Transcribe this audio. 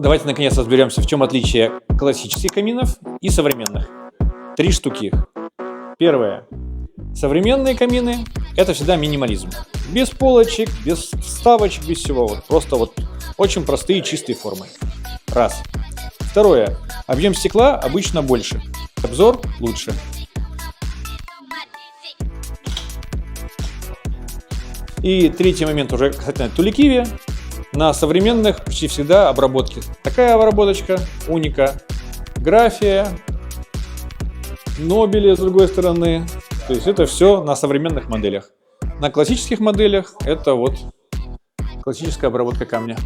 Давайте наконец разберемся, в чем отличие классических каминов и современных. 3 штуки их. Первое. Современные камины – это всегда минимализм. Без полочек, без вставочек, без всего. Просто очень простые чистые формы. Раз. Второе. Объем стекла обычно больше. Обзор лучше. И третий момент уже касательно Туликиви. На современных почти всегда обработки. Такая обработочка, уника, графия, нобели с другой стороны. То есть это все на современных моделях. На классических моделях это классическая обработка камня.